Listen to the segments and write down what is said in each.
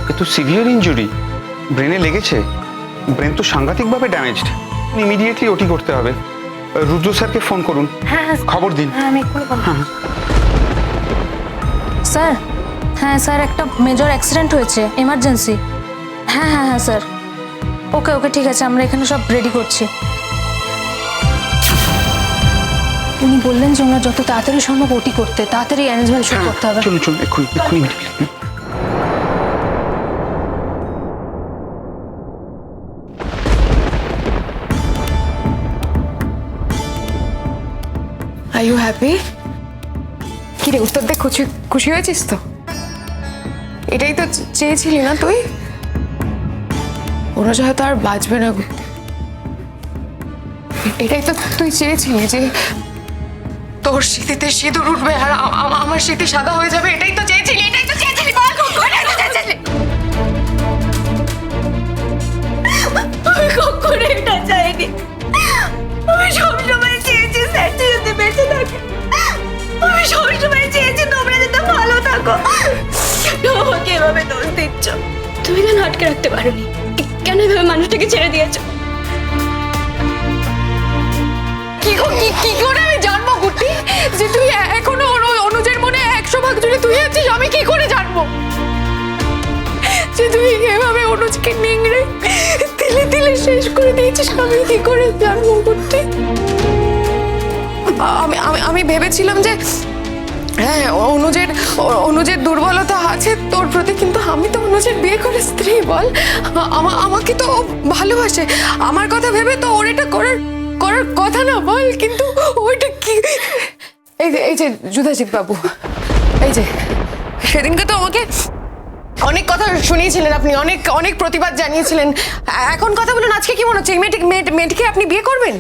এ তো severe injury, ব্রেনে লেগেছে। ব্রেন তো সাংঘাতিকভাবে ড্যামেজড, ইমিডিয়েটলি ওটি করতে হবে। রুদ্র স্যারকে ফোন করুন, খবর দিন। আমি এক্ষুনি বলবো। স্যার, হ্যাঁ স্যার, একটা মেজর অ্যাক্সিডেন্ট হয়েছে, এমার্জেন্সি। হ্যাঁ হ্যাঁ হ্যাঁ স্যার, ওকে ওকে ঠিক আছে, আমরা এখানে সব রেডি করছি। উনি বললেন যে ওনার যত তাড়াতাড়ি সম্ভব ওটি করতে, তাড়াতাড়ি অ্যারেঞ্জমেন্ট শুরু করতে হবে। চলুন চলুন, এক্ষুনি এক্ষুনি। Are you happy? কি রে, উত্তর দিয়ে খুশি খুশি হয়েছিস তো? এটাই তো চেয়েছিলি না তুই? ওরা হয়তো আর বাঁচবে না গো। এটাই তো তুই চেয়েছিলি যে তোর স্মৃতিতে সিঁদুর উঠবে আর আমার স্মৃতি সাদা হয়ে যাবে। এটাই তো চেয়েছিলি, এটাই তো চেয়েছিলি, বল এটাই তো চেয়েছিলি। আমি কখনো এটা চাইনি। আমি সবসময় চেয়েছি স্যারটি যদি বেঁচে থাকে। আমি সবসময় চেয়েছি তোমরা যাতে ভালো থাকো। কেন আমাকে এভাবে দোষ দিচ্ছ? তুমি কেন আটকে রাখতে পারোনি? কেন এভাবে মানুষটাকে ছেড়ে দিয়েছো? কি করে আমি জানবো গুটি যে তুই এখনো অনুজের মনে 100 ভাগ জুড়ে তুই আছিস? আমি কি করে জানবো যে তুই এভাবে অনুজকে নিংড়ে তিলে তিলে শেষ করে দিয়েছিস? আমি কি করে জানবো গুটি? আমি ভেবেছিলাম যে হ্যাঁ, অনুজের দুর্বলতা আছে তোর প্রতি, কিন্তু আমি তো অনুজের বিয়ে করে স্ত্রী, বল। আমাকে তো ভালোবাসে, আমার কথা ভেবে তো ওর এটা করার কথা না, বল। কিন্তু ওইটা কি? এই যে যুধাজিৎ বাবু, এই যে সেদিনকে তো আমাকে অনেক কথা শুনিয়েছিলেন আপনি, অনেক প্রতিবাদ জানিয়েছিলেন। এখন কথা বলুন, আজকে কি মনে হচ্ছে এই মেয়েটিকে আপনি বিয়ে করবেন?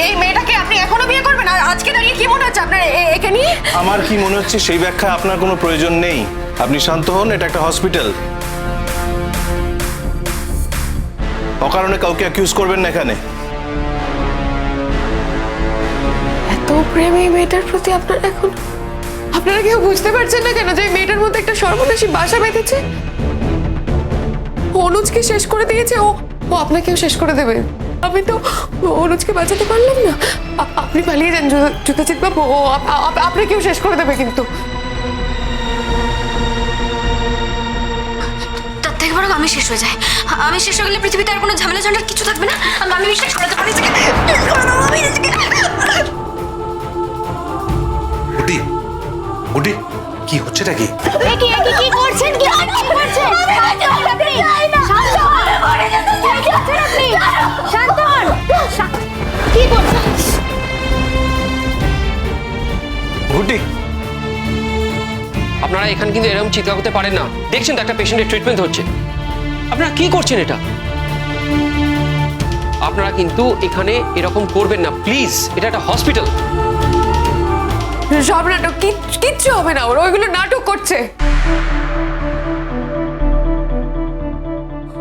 এই মেয়েটাকে আপনি এখনো বিয়ে করবেন? আর আজকে দাঁড়িয়ে কি মনে হচ্ছে আপনার একে নিয়ে? আমার কি মনে হচ্ছে সেই ব্যাখ্যা আপনার কোনো প্রয়োজন নেই। আপনি শান্ত হন, এটা একটা হসপিটাল। অকারণে কাউকে অ্যাকিউজ করবেন না এখানে। এত প্রেম এই মেয়েটার প্রতি আপনার এখন? আপনারা কেউ বুঝতে পারছেন না কেন যে এই মেয়েটার মধ্যে একটা সর্বনাশী বাসা বেঁধেছে? অনুজকে শেষ করে দিয়েছে, ও আপনাকেও শেষ করে দেবে। আমি তো অনুজকে বাঁচাতে পারলাম না। আপনি পালিয়ে যান যুধাজিৎ বাবু, ও আপনাকেও শেষ করে দেবে। কিন্তু তার থেকে বরং আমি শেষ হয়ে যাই। আমি শেষ হয়ে গেলে পৃথিবীতে আর কোনো ঝামেলা ঝঞ্ঝাট কিছু থাকবে না। আমি বিশ্বাস করতে পারি। গুটি, গুটি, কি হচ্ছেটা কি? কি করছেন? কি করছেন? আপনি শান্ত হন। আপনি শান্ত হন। কি করছেন? গুটি, আপনারা এখানে কিন্তু এরকম চিৎকার করতে পারেন না। দেখছেন তো একটা পেশেন্টের ট্রিটমেন্ট হচ্ছে, আপনারা কি করছেন এটা? আপনারা কিন্তু এখানে এরকম করবেন না প্লিজ, এটা একটা হসপিটাল। সব নাটক, কিচ্ছু হবে না। ওইগুলো নাটক করছে।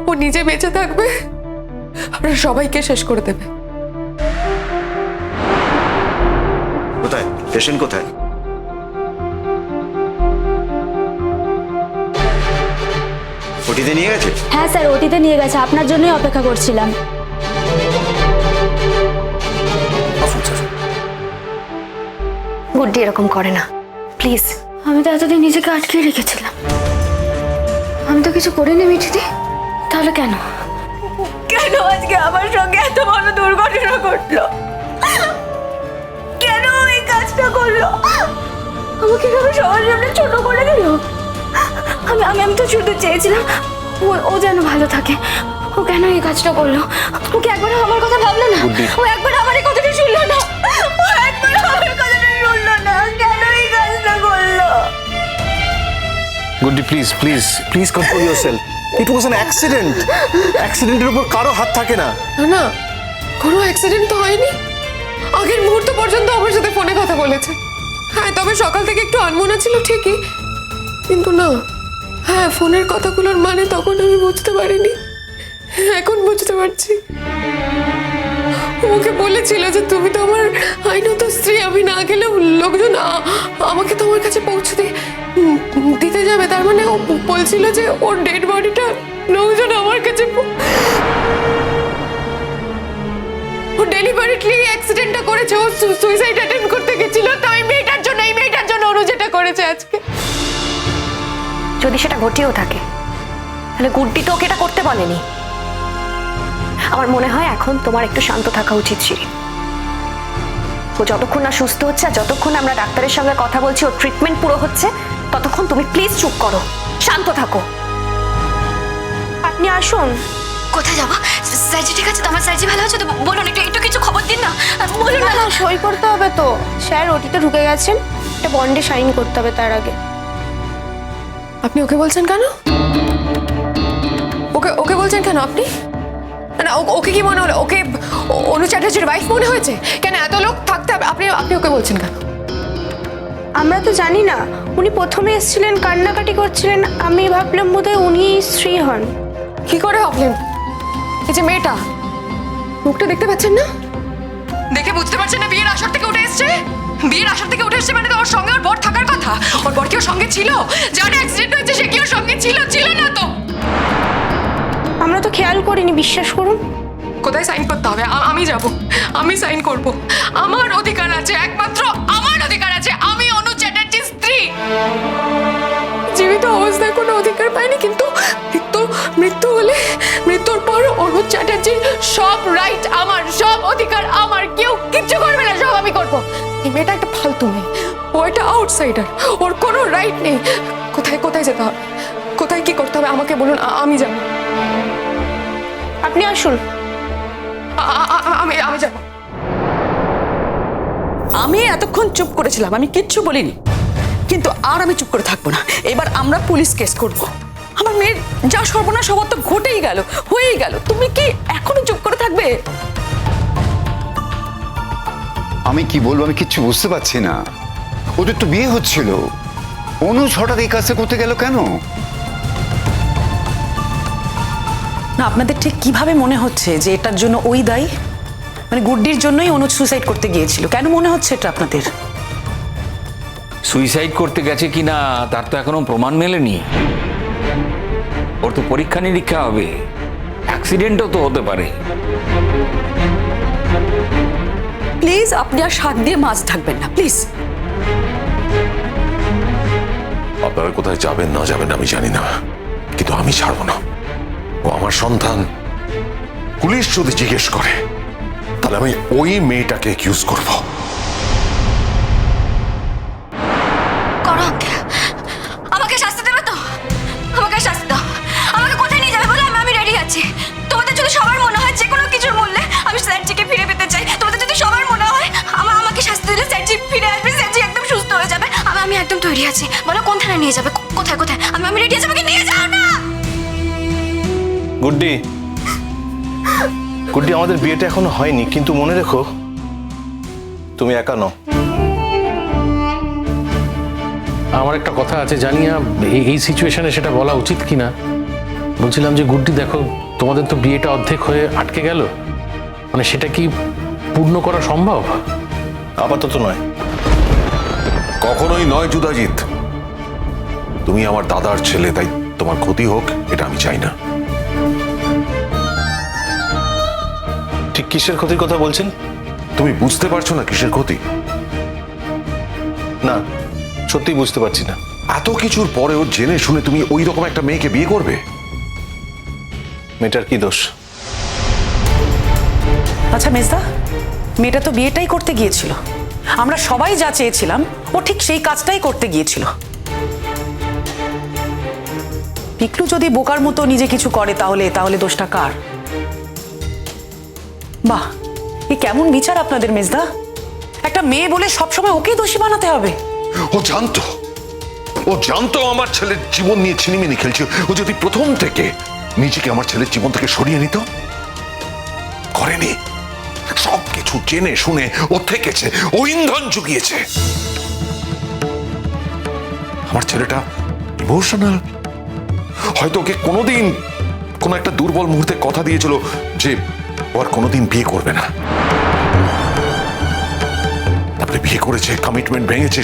ও নিজে বেঁচে থাকবে আর সবাইকে শেষ করে দেবে। কোথায় পেশেন্ট, কোথায়? ওটিতে নিয়ে গেছে? হ্যাঁ স্যার, ওটিতে নিয়ে গেছে, আপনার জন্যই অপেক্ষা করছিলাম। গুড্ডি এরকম করে না, প্লিজ। আমি তো এতদিন নিজেকে আটকে রেখেছিলাম। আমি তো কিছু করিনি মিঠিদি, তাহলে কেন? কেন আজকে আমার সঙ্গে এত বড় দুর্ঘটনা ঘটলো? কেন এই কাজটা করলো? আমাকে কেন সবার সামনে ছোট করে দিল? আমি তো শুধু চেয়েছিলাম ও যেন ভালো থাকে। ও কেন এই কাজটা করলো? ওকে একবার আমার কথা ভাবলো না? ও একবার আমার এই কথাটা শুনলো না? ও একবার আমার কথাটা শুনলো না? কেন এই কাজটা করলো? Guddi, please please please control yourself. It was an accident. অ্যাক্সিডেন্টের উপর কারো হাত থাকে না। না, কোনো অ্যাক্সিডেন্ট তো হয়নি। আগের মুহূর্ত পর্যন্ত আমার সাথে ফোনে কথা বলেছে। হ্যাঁ, তবে সকাল থেকে একটু আনমনা ছিল ঠিকই, কিন্তু না, হ্যাঁ, ফোনের কথাগুলোর মানে তখন আমি বুঝতে পারিনি, এখন বুঝতে পারছি। ওকে বলেছিল যে তুমি তো আমার আইনত স্ত্রী, আমি না গেলেও লোকজন আমাকে তোমার কাছে পৌঁছে দিয়ে যাবে, তার মানে ও বলছিল যে ওর ডেড বডিটা নৌজন আমার কাছে ও ডেলিভারিটলি অ্যাক্সিডেন্টটা করেছে, ও সুইসাইড অ্যাটেম্প করতে গেছিল, তো এই মেয়েটার জন্য অনু যেটা করেছে আজকে। যদি সেটা ঘটেও থাকে তাহলে গুড্ডি তো ওকে এটা করতে বলেনি। আমার মনে হয় এখন তোমার একটু শান্ত থাকা উচিত শিরিন। ও যতক্ষণ না সুস্থ হচ্ছে আর যতক্ষণ আমরা ডাক্তারের সঙ্গে কথা বলছি, ওর ট্রিটমেন্ট পুরো হচ্ছে, ততক্ষণ তুমি প্লিজ চুপ করো, শান্ত থাকো। আপনি আসুন। কোথায় যাবো? স্যারজি ঠিক আছে তো? আমার স্যারজি ভালো আছে তো? বলুন, একটু কিছু খবর দিন না, বলুন না না। না, সই করতে হবে তো। স্যার ওটিতে ঢুকে গেছেন, একটা বন্ডে সাইন করতে হবে তার আগে। আপনি ওকে বলছেন কেন? ওকে বলছেন কেন আপনি? না ওকে কি মনে হলো? ওকে অনু চ্যাটার্জির ওয়াইফ মনে হয়েছে? কেন এত লোক থাকতে হবে? আপনি ওকে বলছেন কেন? আমরা তো জানি না, উনি প্রথমে এসেছিলেন, কান্নাকাটি করছিলেন, আমি ভাবলাম বোধহয় উনি স্ত্রী হন। কি করে ভাবলেন? এই যে মেয়েটা, মুখটা দেখতে পাচ্ছেন না? দেখে বুঝতে পারছেন না বিয়ের আসর থেকে উঠে এসছে? বিয়ের আসর থেকে উঠে এসছে মানে তো ওর সঙ্গে ওর বর থাকার কথা। ওর বর কি ওর সঙ্গে ছিল? যার অ্যাক্সিডেন্ট হয়েছে সে কি ওর সঙ্গে ছিল না তো? আমরা তো খেয়াল করিনি, বিশ্বাস করুন। কোথায় সাইন করতে হবে? আমি যাব, আমি সাইন করব। আমার অধিকার আছে, একমাত্র আমার অধিকার আছে। আমি অনু চ্যাটার্জির স্ত্রী। জীবিত অবস্থায় কোনো অধিকার পাইনি, কিন্তু মৃত্যু হলে, মৃত্যুর পর অনু চ্যাটার্জির সব রাইট আমার, সব অধিকার আমার। কেউ কিচ্ছু করবে না, সব আমি করব। এই মেয়েটা একটা ফালতু মেয়ে, ও একটা আউটসাইডার, ওর কোনো রাইট নেই। কোথায় যেতে হবে, কোথায় কি করতে হবে আমাকে বলুন, আমি যাব। আপনি আসুন। আমি যাব। আমি এতক্ষণ চুপ করেছিলাম, আমি কিচ্ছু বলিনি, কিন্তু আর আমি চুপ করে থাকবো না। এবার আমরা পুলিশ কেস করব। আমার মেয়ের যা সর্বনাশ হওয়ার তো ঘটেই গেল, হয়েই গেল, তুমি কি এখনো চুপ করে থাকবে? আমি কি বলবো, আমি কিচ্ছু বুঝতে পারছি না। ওদের তো বিয়ে হচ্ছিল, অনুজ হঠাৎ এই কাজটা করতে গেল কেন? না, আপনাদের ঠিক কিভাবে মনে হচ্ছে যে এটার জন্য ওই দায়ী? মানে গুড্ডির জন্যই অনুজ সুইসাইড করতে গিয়েছিল, কেন মনে হচ্ছে এটা আপনাদের? সুইসাইড করতে গেছে কিনা তার তো এখনো প্রমাণ মেলেনি। ওর তো পরীক্ষা নিরীক্ষা হবে, অ্যাক্সিডেন্টও তো হতে পারে। প্লিজ আপনি আর শাক দিয়ে মাছ ঢাকবেন না, প্লিজ। আপনারা কোথায় যাবেন না যাবেন আমি জানি না, কিন্তু আমি ছাড়বো না। ও আমার সন্তান। পুলিশ যদি জিজ্ঞেস করে তাহলে আমি ওই মেয়েটাকে অ্যাকিউজ করব। আমাকে শাস্তি দেবে তো? আমাকে শাস্তি দাও। আমাকে কোথায় নিয়ে যাবে বলে? আমি রেডি আছি। তোমাদের যদি সবার মনে হয় যে কোনো কিছুর মূল্যে আমি স্যারজিকে ফিরে পেতে চাই, তোমাদের যদি সবার মনে হয় আমাকে শাস্তি দিলে স্যারজি ফিরে আসবে, স্যারজি একদম সুস্থ হয়ে যাবে, আমি একদম তৈরি আছি। বলো কোন থানায় নিয়ে যাবে? কোথায় আমি রেডি আছি, আমাকে নিয়ে যাও না। গুড্ডি, আমাদের বিয়েটা এখনো হয়নি, কিন্তু মনে রেখো তুমি একা নও। আমার একটা কথা আছে, জানি না এই সিচুয়েশনে সেটা বলা উচিত কিনা। বলছিলাম যে গুড্ডি দেখো, তোমাদের তো বিয়েটা অর্ধেক হয়ে আটকে গেল, মানে সেটা কি পূর্ণ করা সম্ভব? আপাতত নয়। কখনোই নয় যুদাজিৎ। তুমি আমার দাদার ছেলে, তাই তোমার ক্ষতি হোক এটা আমি চাই না। ঠিক কিসের ক্ষতির কথা বলছেন? তুমি বুঝতে পারছো না কিসের ক্ষতি? না, সত্যি বুঝতে পারছি না। এত কিছুর পরেও জেনে শুনে তুমি ওই রকম একটা মেয়েকে বিয়ে করবে? মেয়েটার কি দোষ? আচ্ছা মেজদা, মেয়েটা তো বিয়েটাই করতে গিয়েছিল, আমরা সবাই যা চেয়েছিলাম ও ঠিক সেই কাজটাই করতে গিয়েছিল। পিকলু যদি বোকার মতো নিজে কিছু করে তাহলে দোষটা কার? বাহ, এ কেমন বিচার আপনাদের মেজদা? একটা মেয়ে বলে সবসময় ওকে দোষী বানাতে হবে? ও জানতো আমার ছেলের জীবন নিয়ে ছিনিমিনি খেলছে। ও যদি প্রথম থেকে নিজেকে আমার ছেলের জীবন থেকে সরিয়ে নিত, করেনি। সবকিছু জেনে শুনে ও থেকেছে, ও ইন্ধন জুগিয়েছে। আমার ছেলেটা ইমোশনাল, হয়তো ওকে কোনোদিন কোনো একটা দুর্বল মুহূর্তে কথা দিয়েছিল যে ও আর কোনোদিন বিয়ে করবে না। তারপরে বিয়ে করেছে, কমিটমেন্ট ভেঙেছে,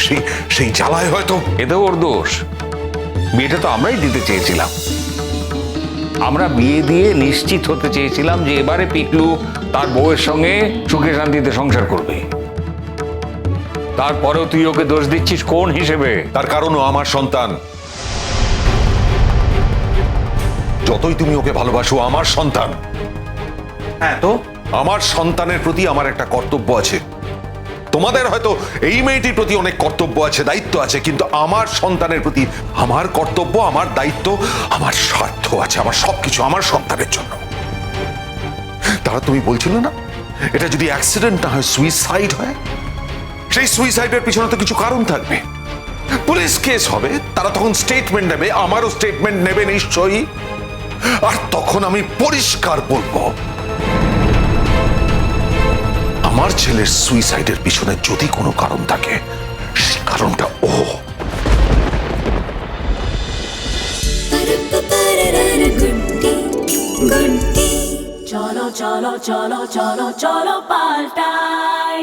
সেই জ্বালায় হয়তো। এতেও ওর দোষ। বিয়েটা তো আমরাই দিতে চেয়েছিলাম। আমরা বিয়ে দিয়ে নিশ্চিত হতে চেয়েছিলাম যে এবারে পিকলু তার বউয়ের সঙ্গে সুখে শান্তিতে সংসার করবে। তারপরেও তুই ওকে দোষ দিচ্ছিস কোন হিসেবে? তার কারণও আমার সন্তান। যতই তুমি ওকে ভালোবাসো, আমার সন্তান। হ্যাঁ তো আমার সন্তানের প্রতি আমার একটা কর্তব্য আছে। তোমাদের হয়তো এই মেয়েটির প্রতি অনেক কর্তব্য আছে, দায়িত্ব আছে, কিন্তু আমার সন্তানের প্রতি আমার কর্তব্য, আমার দায়িত্ব, আমার স্বার্থ আছে, আমার সবকিছু আমার সন্তানের জন্য। তারা তুমি বলছিল না এটা যদি অ্যাক্সিডেন্ট না হয়, সুইসাইড হয়, সেই সুইসাইডের পিছনে তো কিছু কারণ থাকবে। পুলিশ কেস হবে, তারা তখন স্টেটমেন্ট নেবে, আমারও স্টেটমেন্ট নেবে নিশ্চয়ই। আর তখন আমি পরিষ্কার বলবো, আমার ছেলের সুইসাইডের পিছনে যদি কোনো কারণ থাকে, সেই কারণটা ও। চলো চলো চলো চলো চলো পাল্টাই